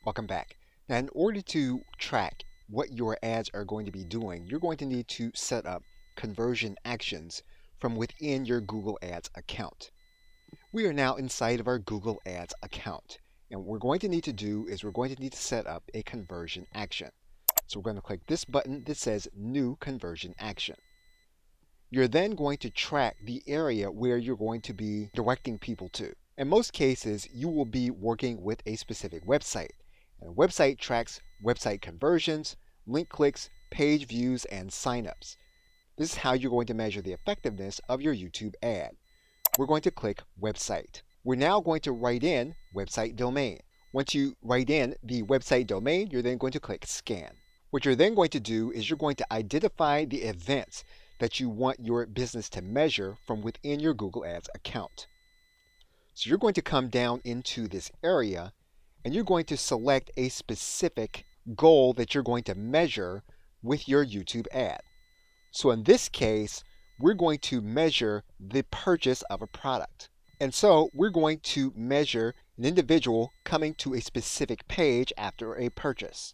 Welcome back. Now, in order to track what your ads are going to be doing, you're going to need to set up conversion actions from within your Google Ads account. We are now inside of our Google Ads account. And what we're going to need to do is we're going to need to set up a conversion action. So we're going to click this button that says New Conversion Action. You're then going to track the area where you're going to be directing people to. In most cases, you will be working with a specific website. And a website tracks website conversions, link clicks, page views, and signups. This is how you're going to measure the effectiveness of your YouTube ad. We're going to click Website. We're now going to write in website domain. Once you write in the website domain, you're then going to click Scan. What you're then going to do is you're going to identify the events that you want your business to measure from within your Google Ads account. So you're going to come down into this area and you're going to select a specific goal that you're going to measure with your YouTube ad. So in this case, we're going to measure the purchase of a product. And so we're going to measure an individual coming to a specific page after a purchase.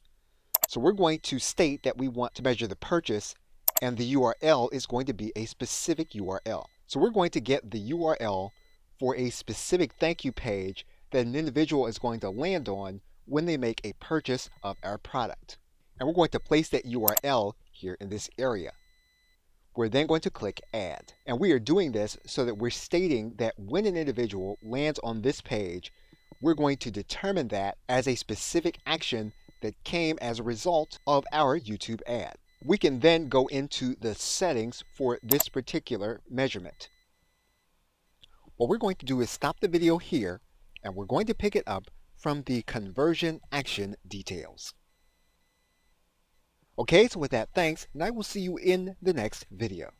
So we're going to state that we want to measure the purchase, and the URL is going to be a specific URL. So we're going to get the URL for a specific thank you page that an individual is going to land on when they make a purchase of our product. And we're going to place that URL here in this area. We're then going to click Add. And we are doing this so that we're stating that when an individual lands on this page, we're going to determine that as a specific action that came as a result of our YouTube ad. We can then go into the settings for this particular measurement. What we're going to do is stop the video here, and we're going to pick it up from the conversion action details. Okay, so with that, thanks, and I will see you in the next video.